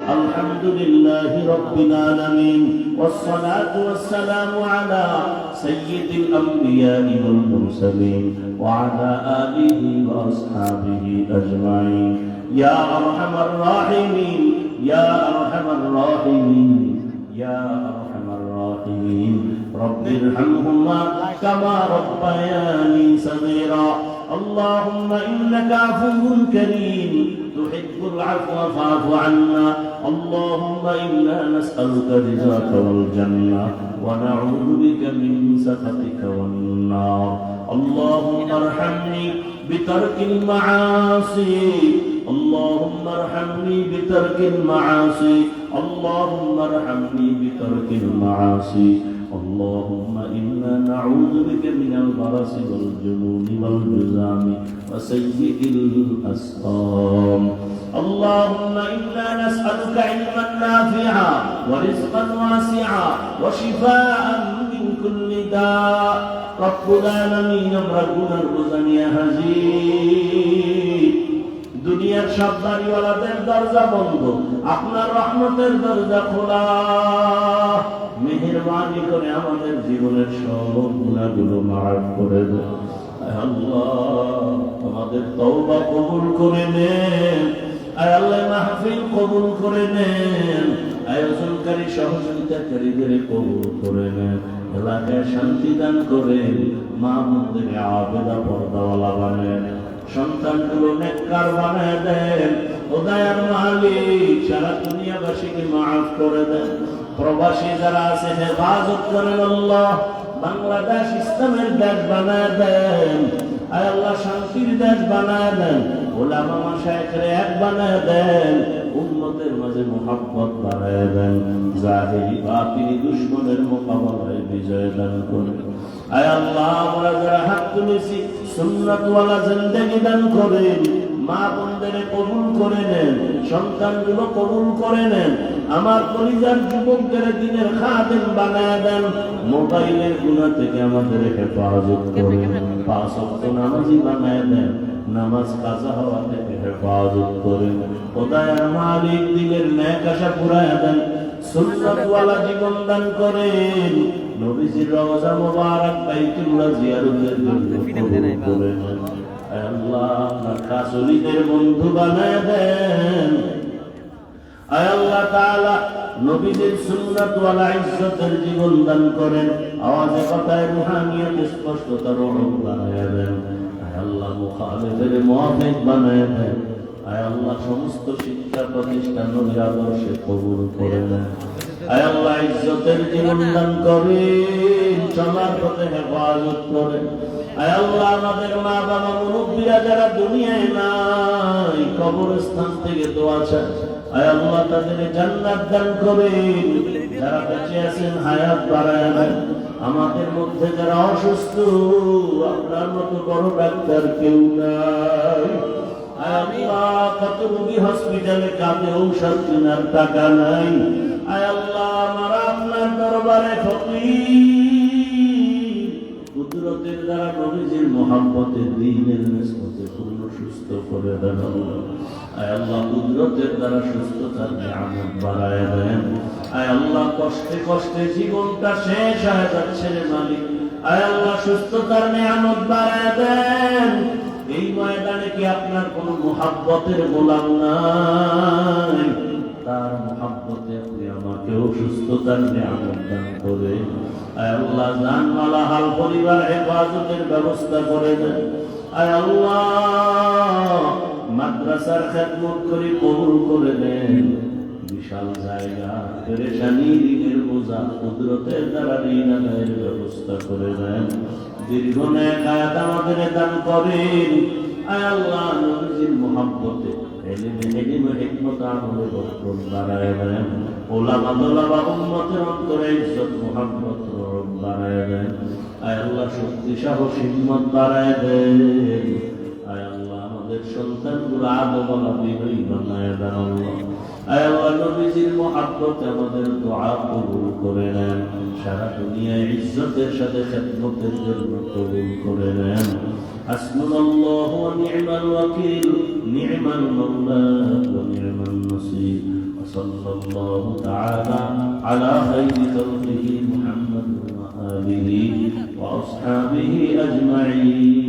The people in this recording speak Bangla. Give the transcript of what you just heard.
الحمد لله رب العالمين والصلاة والسلام على سيد الأنبياء والمرسلين وعلى آله وأصحابه أجمعين يا أرحم الراحمين يا أرحم الراحمين يا أرحم الراحمين رب ارحمهما كما ربياني صغيرا اللهم إنك عفو كريم تحب العفو فاعف عنا اللهم إنا نسألك رضاك والجنة ونعوذ بك من سخطك والنار اللهم ارحمني بترك المعاصي اللهم ارحمني بترك المعاصي اللهم ارحمني بترك المعاصي اللهم إنا نعوذ بك من البرص والجنون والجذام وسيء الأسقام اللهم إنا نسألك علما نافعا ورزقا واسعا وشفاء من كل داء رب العالمين ربنا ارزقنا يا حزين দুনিয়ার সব বাড়িওয়ালাদের দরজা বন্ধ, আপনার রহমতের দরজা খোলা। মেহেরবানি করে আমাদের জীবনের সব গুনাহগুলো মাফ করে দেন আল্লাহ। আমাদের তওবা কবুল করে নেন আয় আল্লাহ, মাহফিল কবুল করে নেন, আয়োজনকারী সহযোগিতাকারীদের কবুল করে নেন, এলাকায় শান্তি দান করেন, মা বোনদের আবেদা পর্দাওয়ালা বানায় নেন, সন্তানগুলো নেককার বানায় দেন। ও দয়ার মালিক, সারা দুনিয়াবাসীকে মাফ করে দেন। প্রবাসী যারা আছে হেফাজত করেন আল্লাহ। বাংলাদেশ ইসলামের দেশ বানায় দেন আয় আল্লাহ, শান্তির দেশ বানায় দেন। ওলামা মাশায়েখরে এক বানায় দেন, উম্মতের মাঝে মুহাব্বত বাড়ায় দেন, জাহিরি বাতিনি দুশমনের মোকাবেলায় বিজয় দান করুন আয় আল্লাহ। আমরা যারা হাত তুলেছি সুন্নাতওয়ালা জিন্দেগি দান করেন, মা বোনদের কবুল করে নেন, সন্তানগুলো কবুল করে নেন। আমার পরিবার যুবকদের দিনের খাদেম বানায় দেন। মোবাইলের গুনাহ থেকে আমাদের হেফাজত করেন, পাঁচ ওয়াক্ত নামাজি বানায় দেন, নামাজ কাজা হওয়া থেকে হেফাজত করেন। খোদার মালিক দিলের নেক আশা পুরায় দেন, সুন্নাতওয়ালা জীবন দান করেন। নবীজির রওজা মুবারক বাইতুল্লাহ জিয়ারতের জন্য কবুল করে নেন আয় আল্লাহ। আপনার কাসুলিদের বন্ধু বানায় দেন আয় আল্লাহ তাআলা। নবীজির সুন্নাতওয়ালা ইজ্জতের জীবন দান করেন। আওয়াজে কথায় রুহানিয়ত স্পষ্টতা রহম বানায় দেন আয় আল্লাহ। মুখালিফের মুআফিক বানায় দেন আয় আল্লাহ। সমস্ত শিক্ষা প্রতিষ্ঠান ও আদর্শে কবুল করে নেন আয় আল্লাহ। ইজ্জতের জীবন দান করেন, চলার পথে হেফাজত করেন আয় আল্লাহ। আমাদের মা বাবা মুরব্বীরা যারা দুনিয়ায় নাই, কবরস্থান থেকে দোয়া চায় আয় আল্লাহ, তাদের জান্নাত দান করেন। যারা বেঁচে আছেন হায়াত বাড়ায় দেন। আমাদের মধ্যে যারা অসুস্থ, আপনার মতো বড় ডাক্তার কেউ নাই আয় আল্লাহ। কত রোগী হসপিটালে কাঁদে, ঔষধ কেনার টাকা নাই আয় আল্লাহ। আমরা আপনার দরবারে ফকির, কুদরতের দ্বারা নবীজির মুহাব্বতে দ্বীনের নিসবতে পূর্ণ সুস্থ করে দেন আয় আল্লাহ। কুদরতের দ্বারা সুস্থতার নিয়ামত বাড়ায় দেন আয় আল্লাহ। কষ্টে কষ্টে জীবনটা শেষ হয়ে যাচ্ছে রে মালিক আয় আল্লাহ। সুস্থতার নিয়ামত বাড়ায় দেন। এই ময়দানে কি আপনার কোন মুহাব্বতের গোলাম নাই? তার মুহাব্বতে আপনি আমাকেও সুস্থতার নিয়ামত দান করে আয় আল্লাহ। জানমালা হাল পরিবার হেফাজতের ব্যবস্থা করে দেন আয় আল্লাহ। মাদ্রাসার খেদমত করে কবুল করে দেন। বিশাল জায়গা, পেরেশানি, ঋণের বোঝা কুদরতের দ্বারা ঋণ আদায়ের ব্যবস্থা করে দেন। দীর্ঘ নেক হায়াত আমাদের দান করেন আয় আল্লাহ। নবীজির মুহাব্বতে ইলমে হিকমত আমলে বরকত বাড়ায় দেন। ওলামা দলাবা উম্মতের অন্তরে ইজ্জত মুহাব্বত বাড়ায় দেন আয় আল্লাহ। শক্তি সাহস হিম্মত বাড়ায় দেন আয় আল্লাহ। আমাদের সন্তানগুলো আদবলা বিনয়ী বানায় দেন আল্লাহ আয় আল্লাহ। নবীজির মুহাব্বতে আমাদের দোয়া কবুল করে নেন। সারা দুনিয়ায় ইজ্জতের সাথে খেদমতের জন্য কবুল করে নেন। হাসবুনাল্লাহু ওয়া নি'মাল ওয়াকিল, নি'মাল মাওলা ওয়া নি'মান নাসীর। صلى الله تعالى على خير خلقه محمد وآله وأصحابه أجمعين